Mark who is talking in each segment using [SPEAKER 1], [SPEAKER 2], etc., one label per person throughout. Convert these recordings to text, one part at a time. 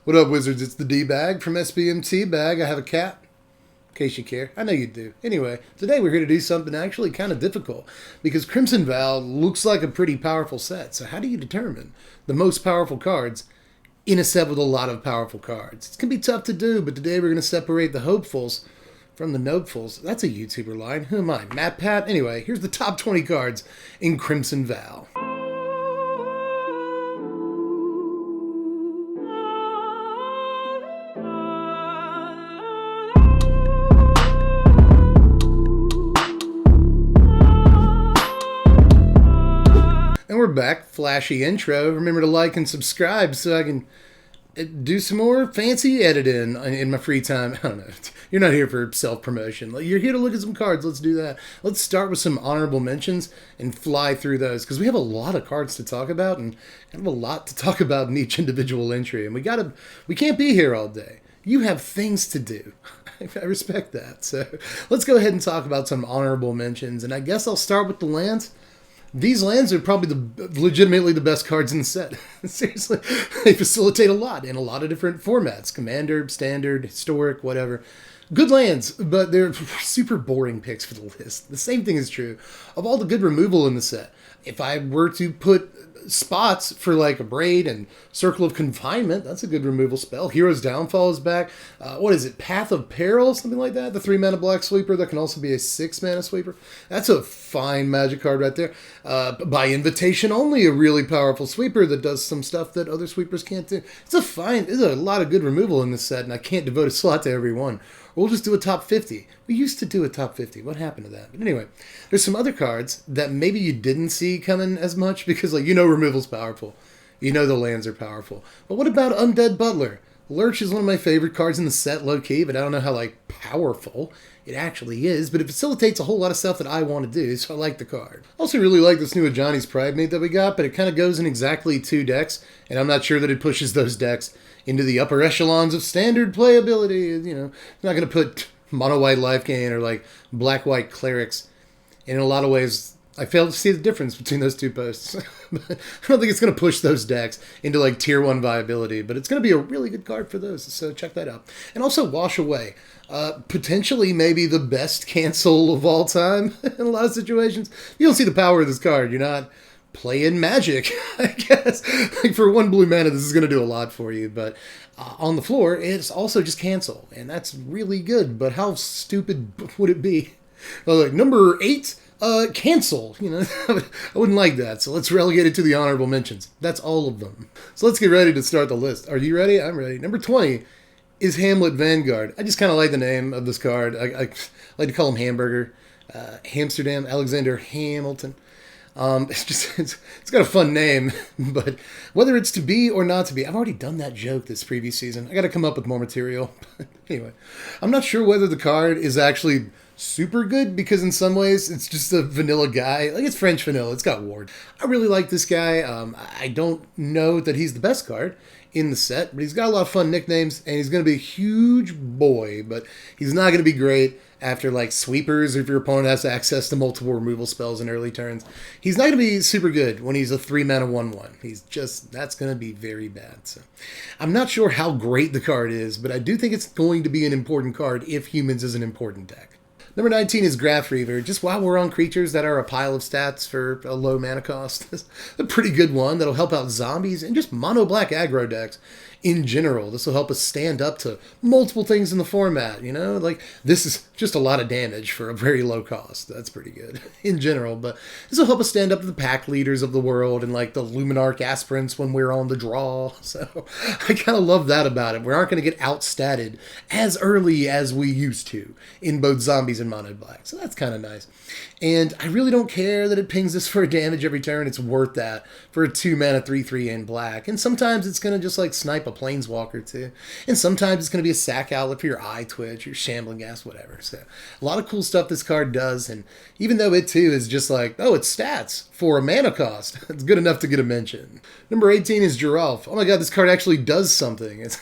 [SPEAKER 1] What up, Wizards? It's the D-Bag from SBMT Bag. I have a cat, in case you care. I know you do. Anyway, today we're here to do something actually kind of difficult, because Crimson Vow looks like a pretty powerful set. So how do you determine the most powerful cards in a set with a lot of powerful cards? It's going to be tough to do, but today we're going to separate the hopefuls from the nopefuls. That's a YouTuber line. Who am I? Matt Pat? Anyway, here's the top 20 cards in Crimson Vow. And we're back. Flashy intro. Remember to like and subscribe so I can do some more fancy editing in my free time. I don't know. You're not here for self-promotion. You're here to look at some cards. Let's do that. Let's start with some honorable mentions and fly through those, because we have a lot of cards to talk about and kind of a lot to talk about in each individual entry. And we can't be here all day. You have things to do. I respect that. So let's go ahead and talk about some honorable mentions. And I guess I'll start with the lands. These lands are probably legitimately the best cards in the set. Seriously, they facilitate a lot in a lot of different formats. Commander, Standard, Historic, whatever. Good lands, but they're super boring picks for the list. The same thing is true of all the good removal in the set. If I were to put spots for like a Braid and Circle of Confinement, that's a good removal spell. Hero's Downfall is back. What is it? Path of Peril? Something like that. The 3-mana black sweeper that can also be a 6-mana sweeper. That's a fine magic card right there. By invitation only, a really powerful sweeper that does some stuff that other sweepers can't do. There's a lot of good removal in this set, and I can't devote a slot to every one. We'll just do a top 50. We used to do a top 50. What happened to that? But anyway, there's some other cards that maybe you didn't see coming as much because, removal's powerful. You know the lands are powerful. But what about Undead Butler? Lurch is one of my favorite cards in the set, low-key, but I don't know how, powerful it actually is. But it facilitates a whole lot of stuff that I want to do, so I like the card. I also really like this new Ajani's Primate that we got, but it kind of goes in exactly 2 decks, and I'm not sure that it pushes those decks into the upper echelons of standard playability. It's not going to put mono-white life gain or black-white clerics. And in a lot of ways, I fail to see the difference between those two posts. But I don't think it's going to push those decks into tier 1 viability, but it's going to be a really good card for those, so check that out. And also Wash Away. Potentially maybe the best cancel of all time in a lot of situations. You don't see the power of this card. You're not playing Magic, I guess. For 1 blue mana, this is going to do a lot for you, but on the floor, it's also just cancel, and that's really good. But how stupid would it be? Number 8, cancel. I wouldn't like that, so let's relegate it to the honorable mentions. That's all of them. So let's get ready to start the list. Are you ready? I'm ready. Number 20 is Hamlet Vanguard. I just kind of like the name of this card. I like to call him Hamburger. Amsterdam, Alexander Hamilton. It's got a fun name, but whether it's to be or not to be, I've already done that joke this previous season. I got to come up with more material. Anyway, I'm not sure whether the card is actually super good, because in some ways it's just a vanilla guy. It's French vanilla. It's got Ward. I really like this guy. I don't know that he's the best card in the set, but he's got a lot of fun nicknames, and he's going to be a huge boy, but he's not going to be great after sweepers, or if your opponent has access to multiple removal spells in early turns. He's not going to be super good when he's a 3-mana 1/1. That's going to be very bad. So I'm not sure how great the card is, but I do think it's going to be an important card if Humans is an important deck. Number 19 is Graph Reaver. Just while we're on creatures that are a pile of stats for a low mana cost, it's a pretty good one that'll help out zombies and just mono-black aggro decks in general. This will help us stand up to multiple things in the format, this is just a lot of damage for a very low cost. That's pretty good in general, but this will help us stand up to the pack leaders of the world and the Luminarch aspirants when we're on the draw. So I kind of love that about it. We aren't going to get outstatted as early as we used to in both zombies and mono black. So that's kind of nice. And I really don't care that it pings us for damage every turn. It's worth that for a 2-mana 3/3 in black. And sometimes it's going to just snipe a Planeswalker too. And sometimes it's going to be a sack outlet for your Eye Twitch, your Shambling Gas, whatever. So a lot of cool stuff this card does. And even though it too is just it's stats for a mana cost, it's good enough to get a mention. Number 18 is Giralf. Oh my god, this card actually does something. It's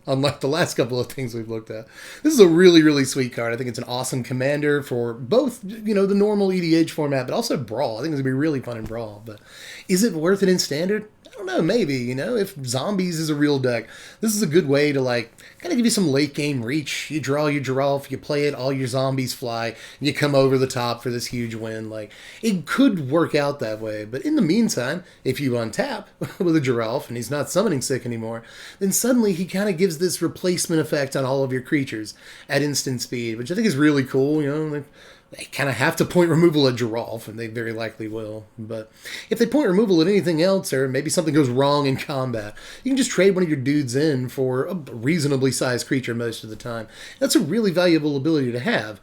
[SPEAKER 1] unlike the last couple of things we've looked at. This is a really, really sweet card. I think it's an awesome commander for both, the normal EDH format, but also Brawl. I think it's going to be really fun in Brawl. But is it worth it in Standard? I don't know, maybe, you know, if zombies is a real deck, this is a good way to, like, kind of give you some late game reach. You draw your giraffe, you play it, all your zombies fly, and you come over the top for this huge win. Like, it could work out that way, but in the meantime, if you untap with a giraffe and he's not summoning sick anymore, then suddenly he kind of gives this replacement effect on all of your creatures at instant speed, which I think is really cool, you know. They kind of have to point removal at giraffe, and they very likely will. But if they point removal at anything else, or maybe something goes wrong in combat, you can just trade one of your dudes in for a reasonably sized creature most of the time. That's a really valuable ability to have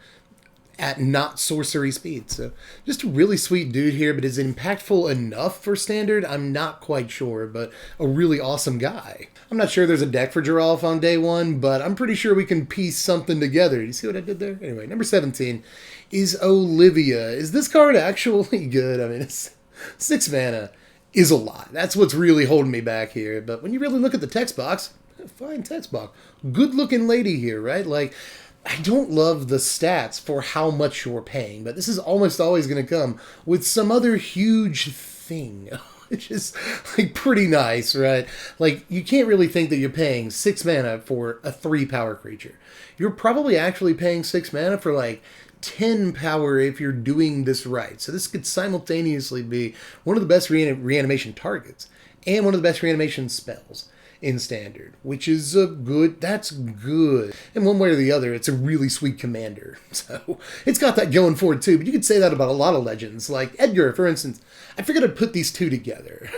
[SPEAKER 1] at not sorcery speed. So just a really sweet dude here, but is it impactful enough for standard? I'm not quite sure, but a really awesome guy. I'm not sure there's a deck for giraffe on day one, but I'm pretty sure we can piece something together. You see what I did there? Anyway, number 17 is Olivia. Is this card actually good? I mean, it's 6 mana is a lot. That's what's really holding me back here. But when you really look at the text box, fine text box. Good looking lady here, right? Like, I don't love the stats for how much you're paying, but this is almost always going to come with some other huge thing, which is like pretty nice, right? Like, you can't really think that you're paying 6 mana for a 3 power creature. You're probably actually paying 6 mana for like 10 power if you're doing this right. So this could simultaneously be one of the best reanimation targets and one of the best reanimation spells in standard, which is a good, that's good. And one way or the other, it's a really sweet commander. So it's got that going for it too, but you could say that about a lot of legends. Like Edgar, for instance, I figured I'd put these two together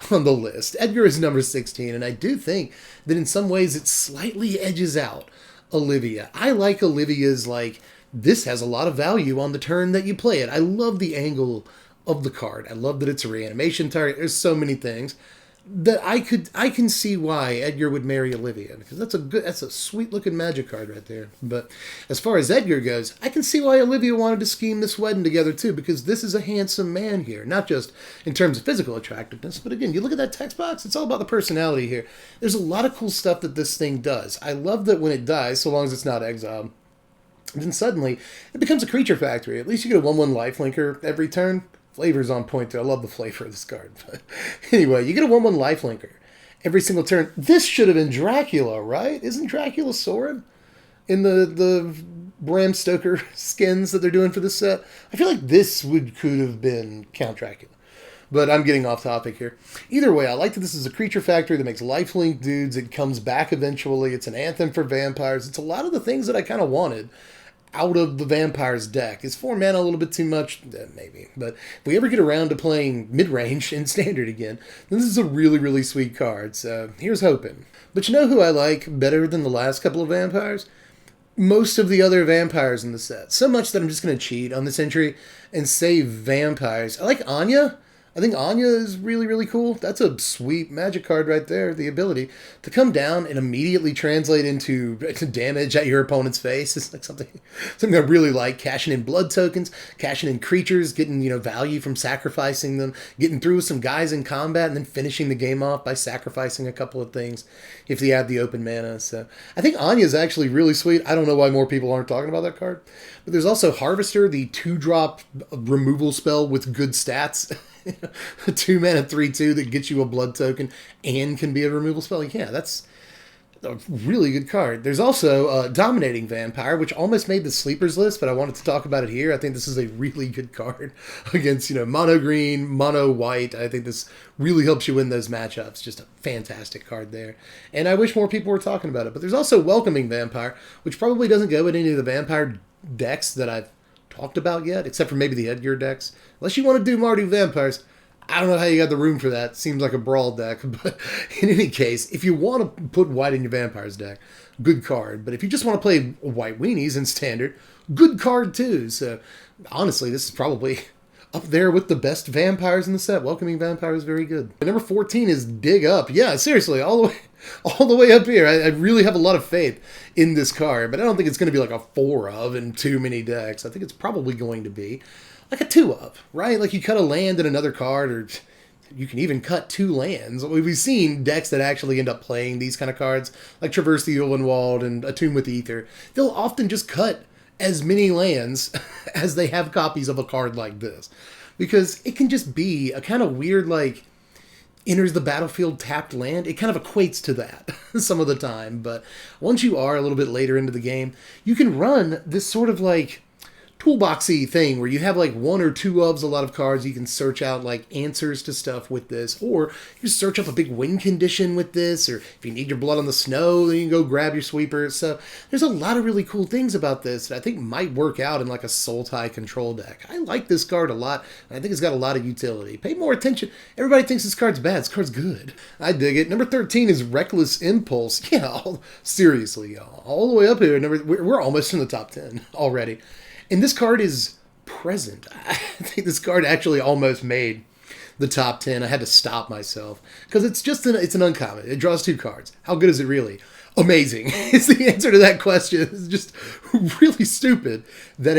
[SPEAKER 1] on the list. Edgar is number 16, and I do think that in some ways it slightly edges out Olivia. I like Olivia's, like, this has a lot of value on the turn that you play it. I love the angle of the card. I love that it's a reanimation target. There's so many things that I can see why Edgar would marry Olivia, because that's a sweet looking magic card right there. But as far as Edgar goes, I can see why Olivia wanted to scheme this wedding together too, because this is a handsome man here, not just in terms of physical attractiveness, but again, you look at that text box, it's all about the personality here. There's a lot of cool stuff that this thing does. I love that when it dies, so long as it's not exiled, then suddenly it becomes a creature factory. At least you get a 1/1 lifelinker every turn. Flavor's on point there. I love the flavor of this card. But anyway, you get a 1/1 lifelinker every single turn. This should have been Dracula, right? Isn't Dracula Sorin in the Bram Stoker skins that they're doing for this set? I feel like this could have been Count Dracula. But I'm getting off topic here. Either way, I like that this is a creature factory that makes lifelink dudes. It comes back eventually. It's an anthem for vampires. It's a lot of the things that I kind of wanted out of the vampires deck. Is 4 mana a little bit too much? Maybe. But if we ever get around to playing mid-range in standard again, then this is a really, really sweet card. So here's hoping. But you know who I like better than the last couple of vampires? Most of the other vampires in the set. So much that I'm just going to cheat on this entry and say vampires. I like Anya. I think Anya is really, really cool. That's a sweet magic card right there. The ability to come down and immediately translate into damage at your opponent's face. It's like something I really like. Cashing in blood tokens, cashing in creatures, getting, you know, value from sacrificing them, getting through with some guys in combat, and then finishing the game off by sacrificing a couple of things if you have the open mana. So I think Anya is actually really sweet. I don't know why more people aren't talking about that card. But there's also Harvester, the 2-drop removal spell with good stats. A 2 mana 3/2 that gets you a blood token and can be a removal spell. Yeah, that's a really good card. There's also Dominating Vampire, which almost made the sleepers list, but I wanted to talk about it here. I think this is a really good card against, you know, mono green, mono white. I think this really helps you win those matchups. Just a fantastic card there. And I wish more people were talking about it. But there's also Welcoming Vampire, which probably doesn't go in any of the vampire decks that I've talked about yet, except for maybe the Edgar decks. Unless you want to do Mardu Vampires, I don't know how you got the room for that. Seems like a brawl deck, but in any case, if you want to put white in your Vampires deck, good card. But if you just want to play white weenies in standard, good card too. So honestly, this is probably up there with the best vampires in the set. Welcoming Vampire is very good. And number 14 is Dig Up. Yeah, seriously, all the way up here. I really have a lot of faith in this card, but I don't think it's going to be like a 4 of in too many decks. I think it's probably going to be like a 2 of, right? Like you cut a land in another card, or you can even cut 2 lands. We've seen decks that actually end up playing these kind of cards, like Traverse the Ulvenwald and Attune with Ether. They'll often just cut as many lands as they have copies of a card like this, because it can just be a kind of weird, like, enters the battlefield tapped land, it kind of equates to that some of the time. But once you are a little bit later into the game, you can run this sort of like toolboxy thing where you have like one or two of a lot of cards. You can search out like answers to stuff with this, or you search up a big win condition with this, or if you need your blood on the snow, then you can go grab your sweeper. So there's a lot of really cool things about this that I think might work out in like a Sultai control deck. I like this card a lot, and I think it's got a lot of utility. Pay more attention. Everybody thinks this card's bad. This card's good. I dig it. Number 13 is Reckless Impulse. Yeah, seriously, y'all. All the way up here. We're almost in the top 10 already. And this card is present. I think this card actually almost made the top 10. I had to stop myself because it's an uncommon. It draws 2 cards. How good is it really? Amazing. It's the answer to that question. It's just really stupid that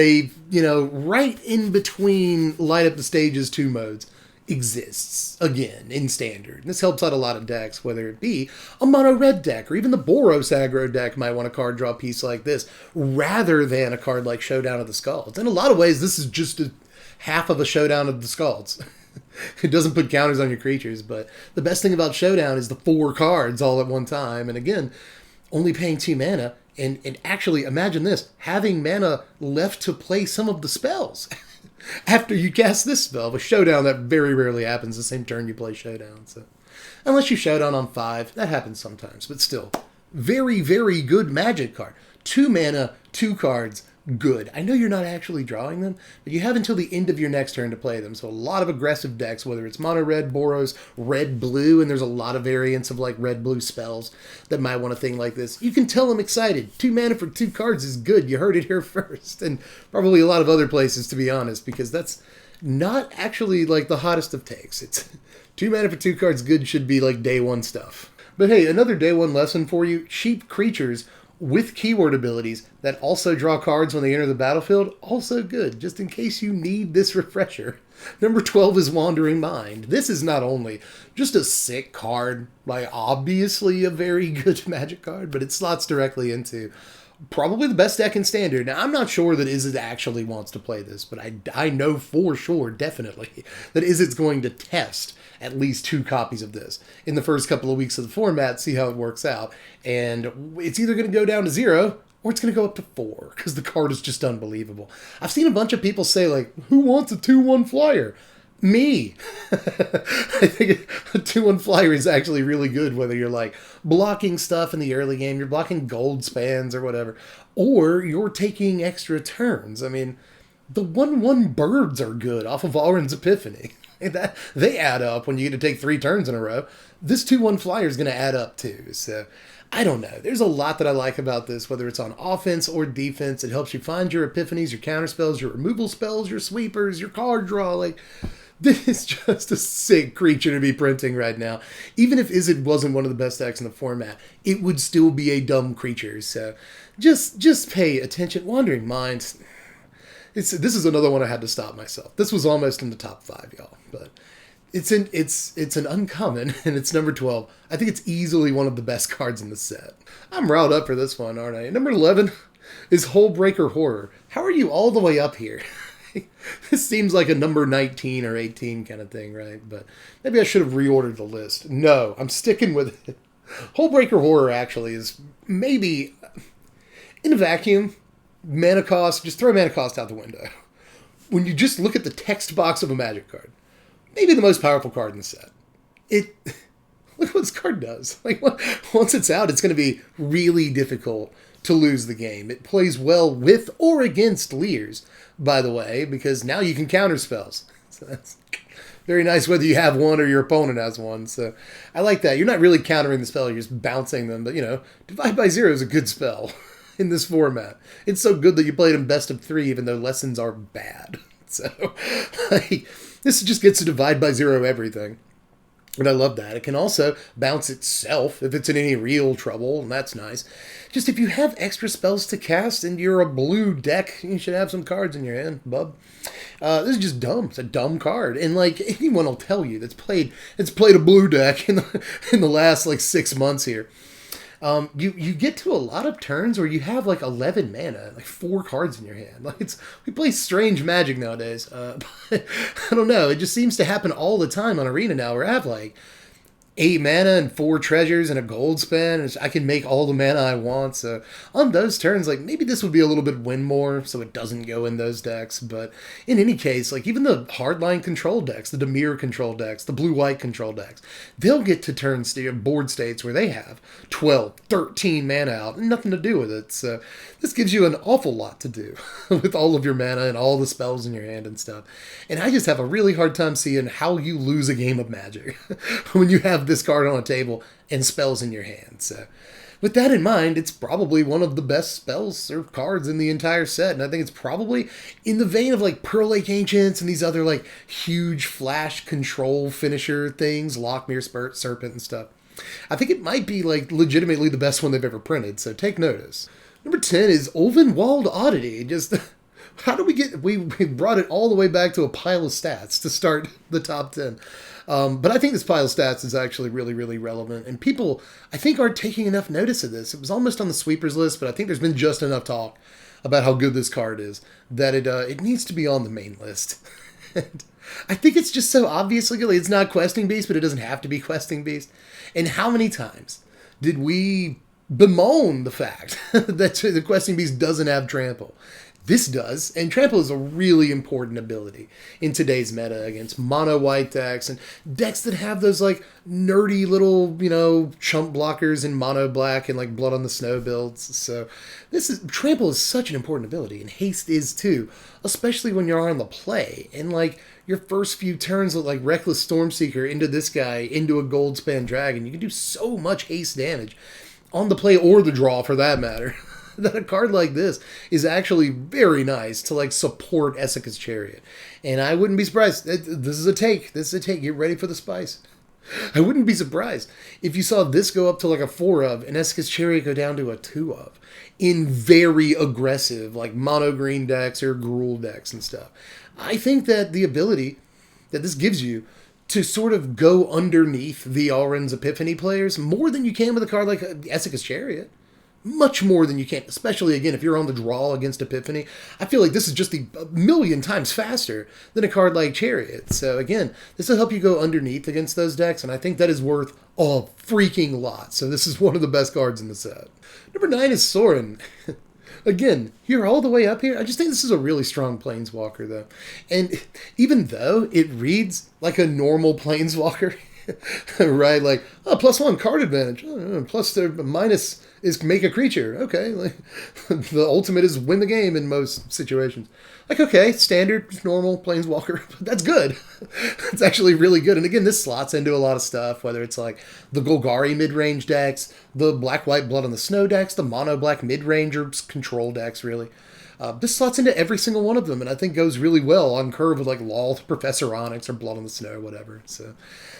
[SPEAKER 1] right in between light up the stages 2 modes exists again in standard. And this helps out a lot of decks, whether it be a mono red deck or even the Boros aggro deck might want a card draw piece like this rather than a card like Showdown of the Skulls. In a lot of ways, this is just half of a Showdown of the Skulls. It doesn't put counters on your creatures, but the best thing about Showdown is the 4 cards all at one time. And again, only paying 2 mana. And actually, imagine this, having mana left to play some of the spells. After you cast this spell, with Showdown, that very rarely happens the same turn you play Showdown. So, unless you Showdown on 5, that happens sometimes. But still, very, very good Magic card. 2 mana, 2 cards, good. I know you're not actually drawing them, but you have until the end of your next turn to play them. So a lot of aggressive decks, whether it's mono red, Boros, red blue, and there's a lot of variants of like red blue spells that might want a thing like this. You can tell I'm excited. 2 mana for 2 cards is good. You heard it here first, and probably a lot of other places, to be honest, because that's not actually like the hottest of takes. It's 2 mana for 2 cards good should be like day 1 stuff. But hey, another day 1 lesson for you. Cheap creatures with keyword abilities that also draw cards when they enter the battlefield, also good, just in case you need this refresher. Number 12 is Wandering Mind. This is not only just a sick card, like obviously a very good Magic card, but it slots directly into probably the best deck in Standard. Now, I'm not sure that Izzet actually wants to play this, but I know for sure, definitely, that Izzet's going to test at least 2 copies of this in the first couple of weeks of the format, see how it works out. And it's either going to go down to 0 or it's going to go up to 4 because the card is just unbelievable. I've seen a bunch of people say, like, who wants a 2-1 flyer? Me. I think a 2-1 flyer is actually really good, whether you're like blocking stuff in the early game, you're blocking gold spans or whatever, or you're taking extra turns. I mean, the 1-1 birds are good off of Alrund's Epiphany. They add up when you get to take 3 turns in a row. This 2-1 flyer is going to add up too. So I don't know. There's a lot that I like about this, whether it's on offense or defense. It helps you find your epiphanies, your counter spells, your removal spells, your sweepers, your card draw. Like, this is just a sick creature to be printing right now. Even if Izzet wasn't one of the best decks in the format, it would still be a dumb creature. So just pay attention. Wandering Minds. This is another one I had to stop myself. This was almost in the top 5, y'all. But it's an uncommon, and it's number 12. I think it's easily one of the best cards in the set. I'm riled up for this one, aren't I? Number 11 is Hullbreaker Horror. How are you all the way up here? This seems like a number 19 or 18 kind of thing, right? But maybe I should have reordered the list. No, I'm sticking with it. Hullbreaker Horror actually is maybe, in a vacuum, mana cost, just throw mana cost out the window. When you just look at the text box of a Magic card, maybe the most powerful card in the set. Look what this card does. Like, once it's out, it's going to be really difficult to lose the game. It plays well with or against Leers, by the way, because now you can counter spells. So that's very nice whether you have one or your opponent has one. So I like that. You're not really countering the spell, you're just bouncing them. But, Divide by Zero is a good spell in this format. It's so good that you played in best of 3, even though lessons are bad. So this just gets to Divide by Zero everything. And I love that. It can also bounce itself if it's in any real trouble, and that's nice. Just if you have extra spells to cast and you're a blue deck, you should have some cards in your hand, bub. This is just dumb. It's a dumb card. And like anyone will tell you that's played a blue deck in the last like 6 months here. You get to a lot of turns where you have like 11 mana, like 4 cards in your hand. Like we play strange Magic nowadays. But I don't know. It just seems to happen all the time on Arena now, where I have like 8 mana and 4 treasures and a gold spin. I can make all the mana I want. So on those turns, like maybe this would be a little bit win more, so it doesn't go in those decks. But in any case, like even the hardline control decks, the Dimir control decks, the blue-white control decks, they'll get to board states where they have 12, 13 mana out and nothing to do with it. So this gives you an awful lot to do with all of your mana and all the spells in your hand and stuff. And I just have a really hard time seeing how you lose a game of Magic when you have this card on a table and spells in your hand. So with that in mind, it's probably one of the best spells or cards in the entire set. And I think it's probably in the vein of like Pearl Lake Ancients and these other like huge flash control finisher things, Lockmere Serpent and stuff. I think it might be like legitimately the best one they've ever printed. So take notice. Number 10 is Ulvenwald Oddity. Just how do we get... We brought it all the way back to a pile of stats to start the top 10. But I think this pile of stats is actually really, really relevant. And people, I think, aren't taking enough notice of this. It was almost on the sweepers list, but I think there's been just enough talk about how good this card is that it needs to be on the main list. And I think it's just so obviously good. It's not Questing Beast, but it doesn't have to be Questing Beast. And how many times did we bemoan the fact that the Questing Beast doesn't have Trample? This does, and Trample is a really important ability in today's meta against mono white decks and decks that have those like nerdy little, chump blockers in mono black and like Blood on the Snow builds. So Trample is such an important ability, and Haste is too, especially when you're on the play. And like your first few turns with like Reckless Stormseeker into this guy, into a Goldspan Dragon, you can do so much haste damage on the play or the draw for that matter. That a card like this is actually very nice to like support Essica's Chariot. And I wouldn't be surprised. This is a take. Get ready for the spice. I wouldn't be surprised if you saw this go up to like a 4 of and Essica's Chariot go down to a 2 of in very aggressive like mono green decks or Gruul decks and stuff. I think that the ability that this gives you to sort of go underneath the Alrund's Epiphany players more than you can with a card like Essica's Chariot. Much more than you can, especially, again, if you're on the draw against Epiphany. I feel like this is just a million times faster than a card like Chariot. So, again, this will help you go underneath against those decks, and I think that is worth a freaking lot. So this is one of the best cards in the set. Number 9 is Sorin. Again, you're all the way up here. I just think this is a really strong Planeswalker, though. And even though it reads like a normal Planeswalker, right? Like, +1 card advantage. Plus the minus is make a creature. Okay. Like, the ultimate is win the game in most situations. Like, okay, standard, normal Planeswalker. That's good. It's actually really good. And again, this slots into a lot of stuff, whether it's like the Golgari mid-range decks, the black-white Blood on the Snow decks, the mono-black mid-range or control decks, really. This slots into every single one of them, and I think goes really well on curve with like Lull, Professor Onyx, or Blood on the Snow, whatever. So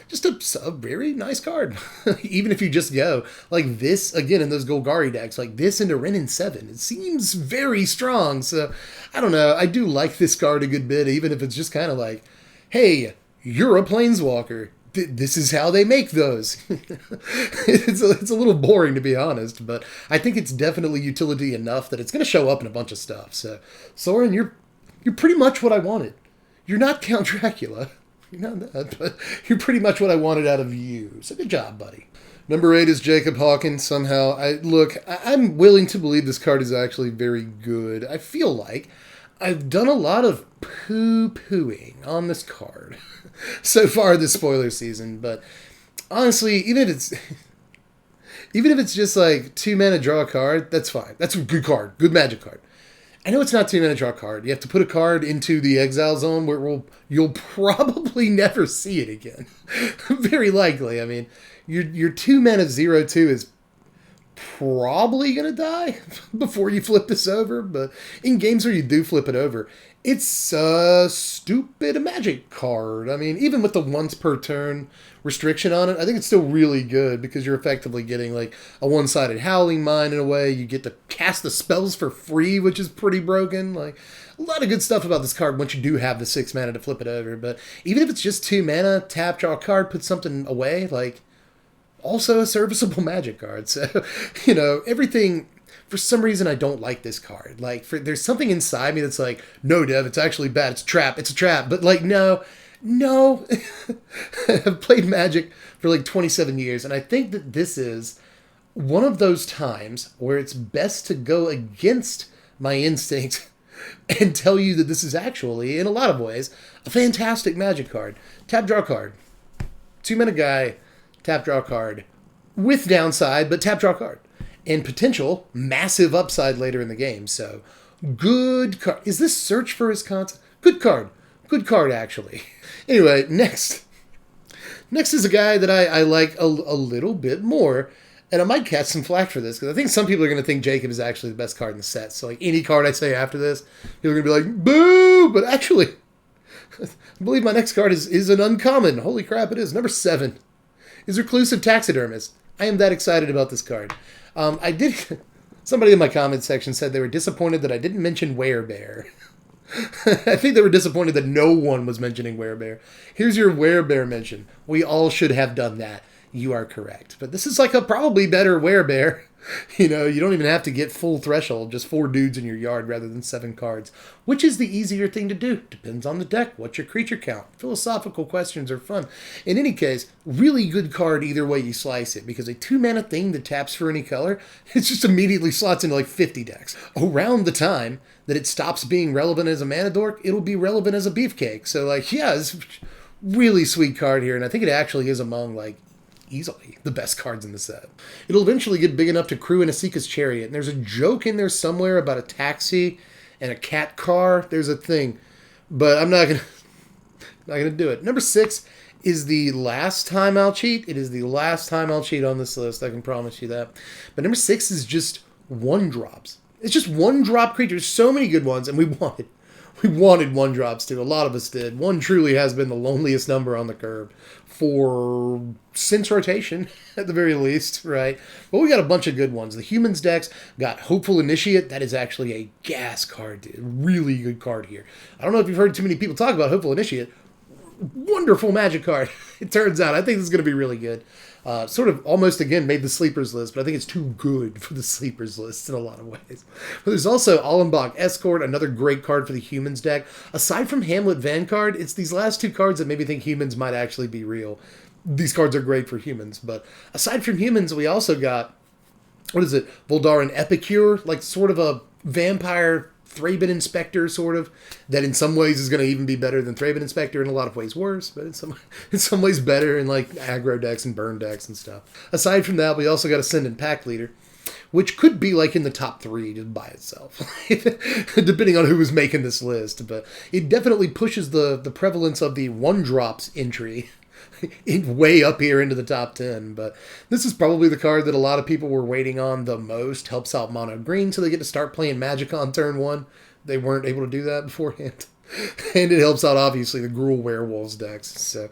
[SPEAKER 1] just a very nice card. Even if you just go like this, again, in those Golgari decks, like this into Renin 7, it seems very strong. So I don't know. I do like this card a good bit, even if it's just kind of like, hey, you're a Planeswalker. This is how they make those. It's a little boring, to be honest, but I think it's definitely utility enough that it's going to show up in a bunch of stuff. So, Sorin, you're pretty much what I wanted. You're not Count Dracula. You're not that, but you're pretty much what I wanted out of you. So good job, buddy. Number 8 is Jacob Hawkins. Somehow, I'm willing to believe this card is actually very good. I feel like I've done a lot of poo-pooing on this card so far this spoiler season, but honestly, even if it's just like 2 mana draw a card, that's fine. That's a good card, good Magic card. I know it's not 2 mana draw a card. You have to put a card into the exile zone where you'll probably never see it again. Very likely. I mean, your 2 mana 0/2 is probably going to die before you flip this over, but in games where you do flip it over, it's a stupid Magic card. I mean, even with the once per turn restriction on it, I think it's still really good because you're effectively getting like a one-sided Howling Mine in a way. You get to cast the spells for free, which is pretty broken. Like, a lot of good stuff about this card once you do have the 6 mana to flip it over. But even if it's just 2 mana, tap, draw a card, put something away, like, also a serviceable Magic card. So, everything. For some reason, I don't like this card. Like, there's something inside me that's like, no, Dev, it's actually bad. It's a trap. But like, no, No, I've played Magic for like 27 years, and I think that this is one of those times where it's best to go against my instinct and tell you that this is actually, in a lot of ways, a fantastic Magic card. Tap, draw card. 2-mana guy, tap, draw card. With downside, but tap, draw card. And potential massive upside later in the game. So, good card. Is this Search for his concept? Good card. Good card, actually. Anyway, next. Next is a guy that I like a little bit more. And I might catch some flack for this, because I think some people are going to think Jacob is actually the best card in the set. So, like, any card I say after this, people are going to be like, boo! But actually, I believe my next card is an uncommon. Holy crap, it is. Number 7 is Reclusive Taxidermist. I am that excited about this card. Somebody in my comment section said they were disappointed that I didn't mention Werebear. I think they were disappointed that no one was mentioning Werebear. Here's your Werebear mention. We all should have done that. You are correct. But this is like a probably better Werebear. You know, you don't even have to get full threshold, just 4 dudes in your yard rather than 7 cards. Which is the easier thing to do? Depends on the deck. What's your creature count? Philosophical questions are fun. In any case, really good card either way you slice it, because a 2-mana thing that taps for any color, it just immediately slots into like 50 decks. Around the time that it stops being relevant as a mana dork, it'll be relevant as a beefcake. So like, yeah, it's a really sweet card here, and I think it actually is among like easily the best cards in the set. It'll eventually get big enough to crew Innistra's Chariot, and there's a joke in there somewhere about a taxi and a cat car. There's a thing, but I'm not gonna do it. Number 6 is the last time I'll cheat. It is the last time I'll cheat on this list. I can promise you that. But number 6 is just 1-drops. It's just 1-drop creatures. So many good ones, and we wanted 1-drops too. A lot of us did. 1 truly has been the loneliest number on the curve since rotation, at the very least, right? But we got a bunch of good ones. The Humans decks got Hopeful Initiate. That is actually a gas card, dude. Really good card here. I don't know if you've heard too many people talk about Hopeful Initiate. Wonderful Magic card, it turns out. I think this is going to be really good. Sort of almost, again, made the sleepers list, but I think it's too good for the sleepers list in a lot of ways. But there's also Allenbach Escort, another great card for the Humans deck. Aside from Hamlet Vanguard, it's these last 2 cards that made me think Humans might actually be real. These cards are great for Humans, but aside from Humans, we also got, what is it, Voldaren Epicure, like sort of a vampire Thraben Inspector, sort of, that in some ways is going to even be better than Thraben Inspector, in a lot of ways worse, but in some ways better in like aggro decks and burn decks and stuff. Aside from that, we also got Ascendant Pack Leader, which could be like in the top 3 just by itself, depending on who was making this list, but it definitely pushes the prevalence of the 1-drops entry way up here into the top 10, but this is probably the card that a lot of people were waiting on the most. Helps out mono green so they get to start playing Magic on turn 1. They weren't able to do that beforehand. And it helps out, obviously, the Gruul Werewolves decks. So,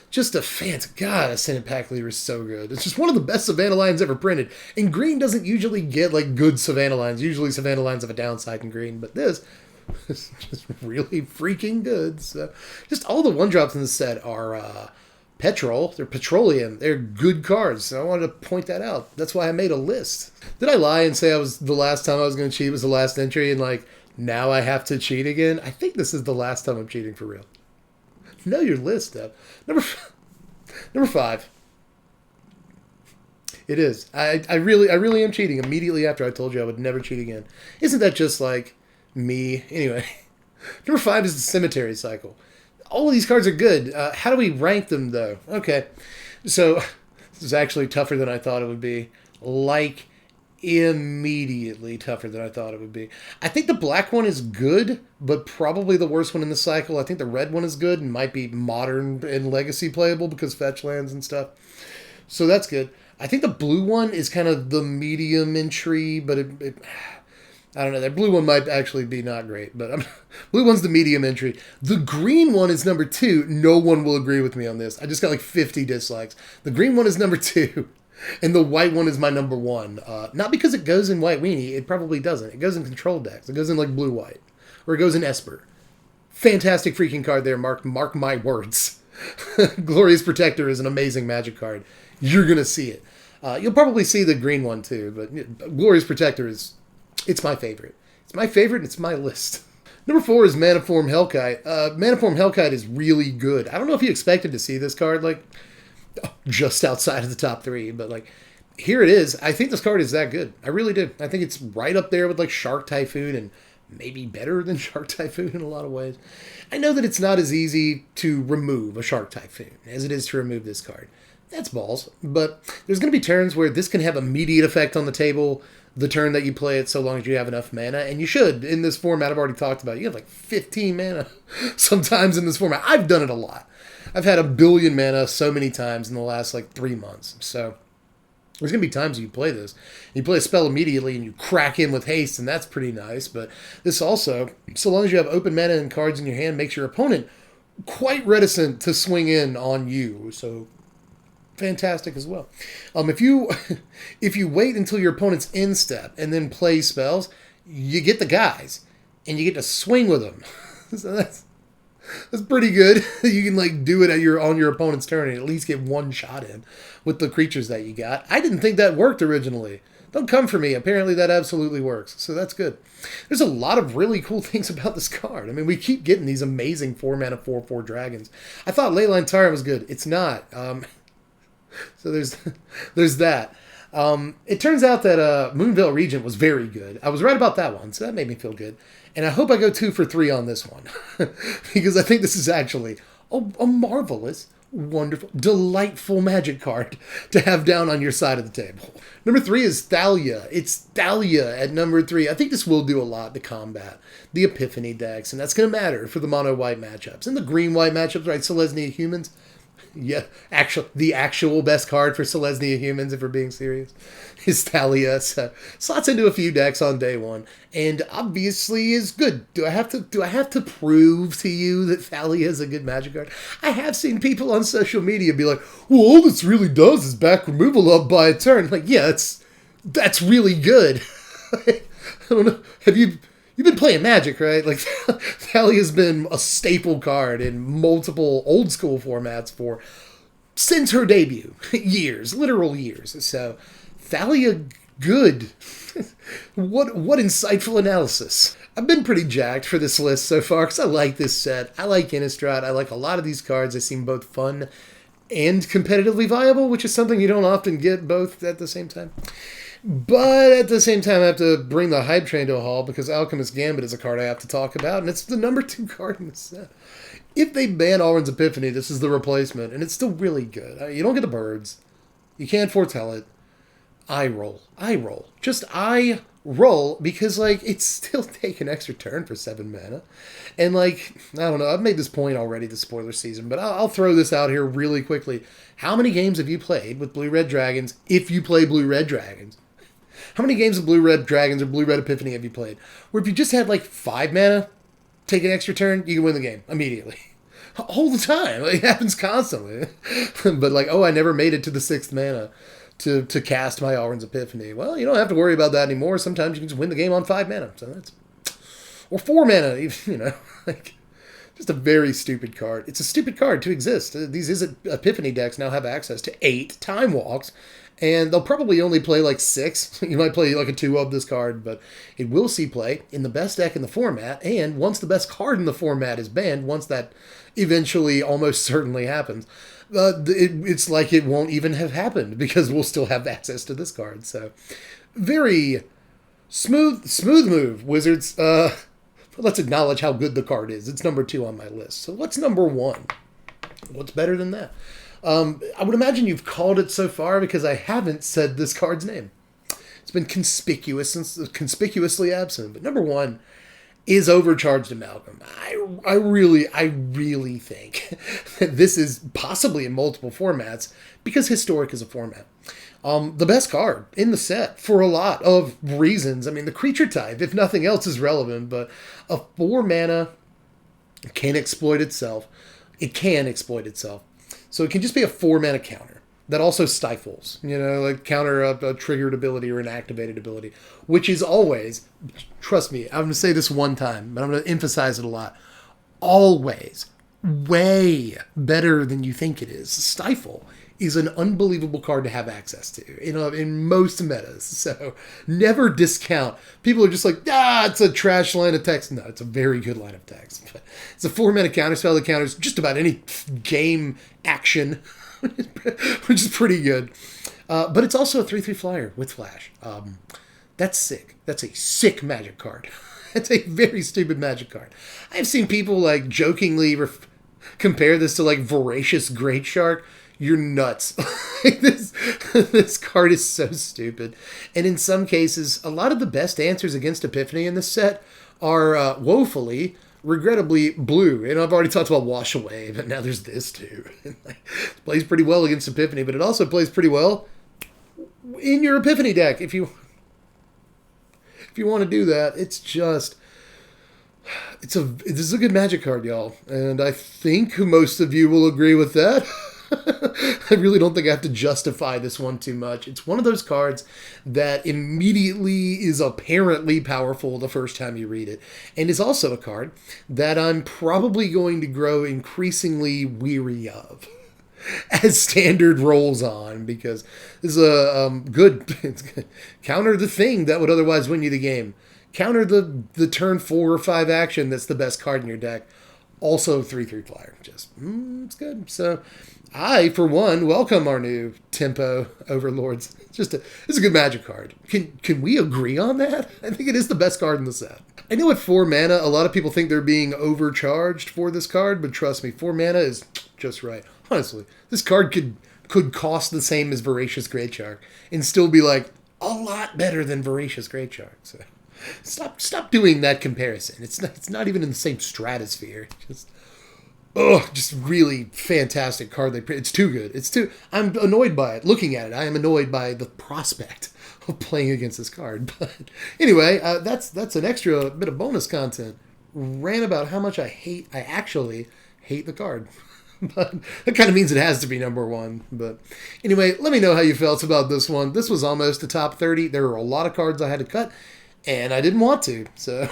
[SPEAKER 1] just a fantastic. God, Ascendant Pack Leader is so good. It's just one of the best Savannah lines ever printed. And green doesn't usually get, like, good Savannah lines. Usually Savannah lines have a downside in green, but this is just really freaking good. So, just all the 1-drops in the set are, Petrol, they're petroleum, they're good cards, so I wanted to point that out. That's why I made a list. Did I lie and say the last time I was going to cheat was the last entry, and like, now I have to cheat again? I think this is the last time I'm cheating for real. Know your list, Deb. Number 5. It is. I really am cheating immediately after I told you I would never cheat again. Isn't that just like me? Anyway, number 5 is the Cemetery Cycle. All of these cards are good. How do we rank them, though? Okay, so this is actually tougher than I thought it would be. Like, immediately tougher than I thought it would be. I think the black one is good, but probably the worst one in the cycle. I think the red one is good and might be modern and legacy playable because fetch lands and stuff. So that's good. I think the blue one is kind of the medium entry, but I don't know. That blue one might actually be not great, but blue one's the medium entry. The green one is number 2. No one will agree with me on this. I just got like 50 dislikes. The green one is number 2, and the white one is my number 1. Not because it goes in White Weenie. It probably doesn't. It goes in control decks. It goes in like blue-white, or it goes in Esper. Fantastic freaking card there, Mark. Mark my words. Glorious Protector is an amazing Magic card. You're gonna see it. You'll probably see the green one too, but Glorious Protector is. It's my favorite. It's my favorite, and it's my list. Number 4 is Maniform Hellkai. Maniform Hellkai is really good. I don't know if you expected to see this card, like, just outside of the top 3, but, like, here it is. I think this card is that good. I really do. I think it's right up there with, like, Shark Typhoon and maybe better than Shark Typhoon in a lot of ways. I know that it's not as easy to remove a Shark Typhoon as it is to remove this card. That's balls. But there's going to be turns where this can have immediate effect on the table the turn that you play it, so long as you have enough mana. And you should. In this format, I've already talked about, you have like 15 mana sometimes in this format. I've done it a lot. I've had 1 billion mana so many times in the last like 3 months. So there's going to be times you play this. You play a spell immediately and you crack in with haste, and that's pretty nice. But this also, so long as you have open mana and cards in your hand, makes your opponent quite reticent to swing in on you. So fantastic as well. If you wait until your opponent's in step and then play spells, you get the guys and you get to swing with them. So that's pretty good. You can like do it on your opponent's turn and at least get one shot in with the creatures that you got. I didn't think that worked originally. Don't come for me. Apparently that absolutely works. So that's good. There's a lot of really cool things about this card. I mean, we keep getting these amazing 4-mana 4/4 dragons. I thought Leyline Tyrant was good. It's not. So there's that. It turns out that Moonveil Regent was very good. I was right about that one, so that made me feel good. And I hope I go 2 for 3 on this one. Because I think this is actually a marvelous, wonderful, delightful Magic card to have down on your side of the table. Number 3 is Dahlia. It's Dahlia at number 3. I think this will do a lot to combat the Epiphany decks, and that's going to matter for the mono-white matchups. And the green-white matchups, right, Selesnya Humans. Yeah, the actual best card for Selesnya Humans, if we're being serious, is Dahlia. So slots into a few decks on day one, and obviously is good. Do I have to prove to you that Dahlia is a good Magic card? I have seen people on social media be like, "Well, all this really does is back removal up by a turn." Like, yeah, that's really good. I don't know. You've been playing Magic, right? Like, Thalia's been a staple card in multiple old school formats since her debut. Years, literal years. So, Thalia, good. What insightful analysis. I've been pretty jacked for this list so far because I like this set. I like Innistrad. I like a lot of these cards. They seem both fun and competitively viable, which is something you don't often get both at the same time. But at the same time, I have to bring the hype train to a halt because Alchemist Gambit is a card I have to talk about, and it's the number 2 card in the set. If they ban Alrund's Epiphany, this is the replacement, and it's still really good. You don't get the birds. You can't foretell it. I roll. Just I roll because, like, it's still take an extra turn for 7 mana. And, like, I don't know. I've made this point already this spoiler season, but I'll throw this out here really quickly. How many games have you played with Blue-Red Dragons if you play Blue-Red Dragons? How many games of Blue-Red Dragons or Blue-Red Epiphany have you played where if you just had like 5 mana, take an extra turn, you can win the game immediately? All the time. It happens constantly. But like, oh, I never made it to the 6th mana to cast my Alrund's Epiphany. Well, you don't have to worry about that anymore. Sometimes you can just win the game on 5 mana. So that's... Or 4 mana, you know. Like, just a very stupid card. It's a stupid card to exist. These Epiphany decks now have access to 8 Time Walks, and they'll probably only play like 6. You might play like a 2 of this card, but it will see play in the best deck in the format, and once the best card in the format is banned, once that eventually almost certainly happens, it's like it won't even have happened because we'll still have access to this card. So, very smooth move, Wizards. Let's acknowledge how good the card is. It's number 2 on my list. So what's number 1? What's better than that? I would imagine you've called it so far because I haven't said this card's name. It's been conspicuously absent. But number 1 is Overcharged Amalgam. I really think that this is possibly in multiple formats because Historic is a format. The best card in the set for a lot of reasons. I mean, the creature type, if nothing else, is relevant, but a 4 mana can exploit itself. It can exploit itself. So it can just be a 4 mana counter that also stifles, like counter a triggered ability or an activated ability, which is always, trust me, I'm going to say this one time, but I'm going to emphasize it a lot, always way better than you think it is. Stifle is an unbelievable card to have access to in most metas. So never discount. People are just like, it's a trash line of text. No, it's a very good line of text. But it's a 4-mana counterspell that counters just about any game action, which is pretty good. But it's also a 3/3 flyer with flash. That's sick. That's a sick Magic card. It's a very stupid Magic card. I've seen people like jokingly compare this to like Voracious Great Shark. You're nuts. This card is so stupid. And in some cases, a lot of the best answers against Epiphany in this set are woefully, regrettably, blue. And I've already talked about Wash Away, but now there's this too. It plays pretty well against Epiphany, but it also plays pretty well in your Epiphany deck if you want to do that. This is a good Magic card, y'all. And I think most of you will agree with that. I really don't think I have to justify this one too much. It's one of those cards that immediately is apparently powerful the first time you read it. And is also a card that I'm probably going to grow increasingly weary of as Standard rolls on, because this is a good counter the thing that would otherwise win you the game. Counter the turn 4 or 5 action that's the best card in your deck. Also 3/3 flyer. Just, it's good. So I, for one, welcome our new Tempo Overlords. It's a good Magic card. Can we agree on that? I think it is the best card in the set. I know at 4 mana, a lot of people think they're being overcharged for this card, but trust me, 4 mana is just right. Honestly, this card could cost the same as Voracious Great Shark and still be like a lot better than Voracious Great Shark. So stop doing that comparison. It's not even in the same stratosphere. Just really fantastic card. It's too good. I'm annoyed by it. Looking at it, I am annoyed by the prospect of playing against this card. But anyway, that's an extra bit of bonus content. Ran about how much I actually hate the card. But that kind of means it has to be number 1. But anyway, let me know how you felt about this one. This was almost the top 30. There were a lot of cards I had to cut, and I didn't want to. So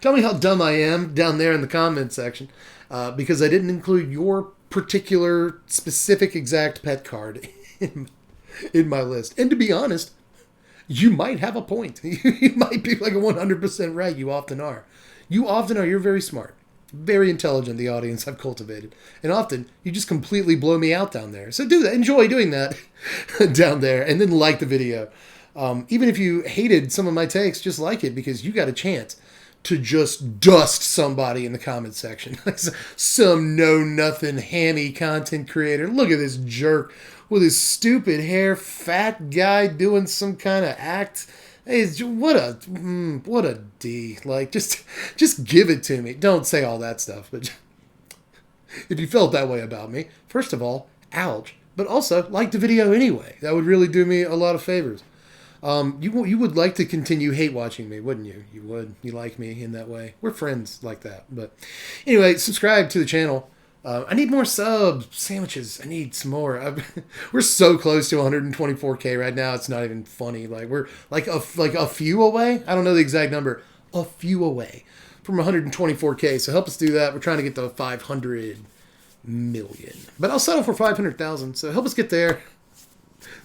[SPEAKER 1] tell me how dumb I am down there in the comment section, because I didn't include your particular specific exact pet card in my list. And to be honest, you might have a point. You might be like a 100% right. You often are. You're very smart. Very intelligent, the audience I've cultivated. And often, you just completely blow me out down there. So do that. Enjoy doing that down there. And then like the video. Even if you hated some of my takes, just like it, because you got a chance to just dust somebody in the comment section. Some know-nothing hammy content creator. Look at this jerk with his stupid hair, fat guy doing some kind of act. Hey, what a D. Like, just give it to me. Don't say all that stuff. But if you felt that way about me, first of all, ouch. But also, like the video anyway. That would really do me a lot of favors. You would like to continue hate watching me, wouldn't you? You would. You like me in that way. We're friends like that. But anyway, subscribe to the channel. I need more subs, sandwiches. I need some more. We're so close to 124K right now. It's not even funny. Like we're like a few away. I don't know the exact number. A few away from 124K. So help us do that. We're trying to get to 500 million, but I'll settle for 500,000. So help us get there.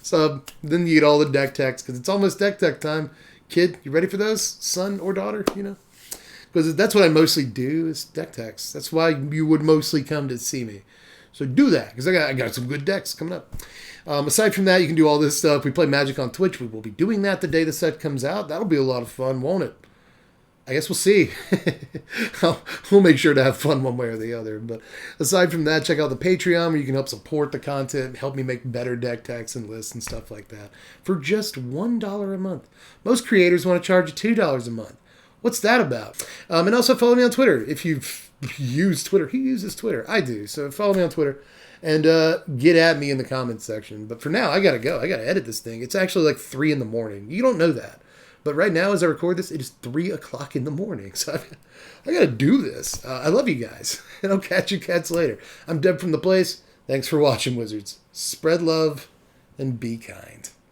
[SPEAKER 1] So then you get all the deck techs, because it's almost deck tech time. Kid, you ready for those? Son or daughter, Because that's what I mostly do is deck techs. That's why you would mostly come to see me. So do that, because I got some good decks coming up. Aside from that, you can do all this stuff. We play Magic on Twitch. We will be doing that the day the set comes out. That'll be a lot of fun, won't it? I guess we'll see. We'll make sure to have fun one way or the other. But aside from that, check out the Patreon where you can help support the content, help me make better deck techs and lists and stuff like that for just $1 a month. Most creators want to charge you $2 a month. What's that about? And also follow me on Twitter. If you use Twitter, who uses Twitter? I do. So follow me on Twitter and get at me in the comments section. But for now, I got to go. I got to edit this thing. It's actually like 3 in the morning. You don't know that. But right now, as I record this, it is 3 o'clock in the morning. So I got to do this. I love you guys. And I'll catch you cats later. I'm Deb from The Place. Thanks for watching, Wizards. Spread love and be kind.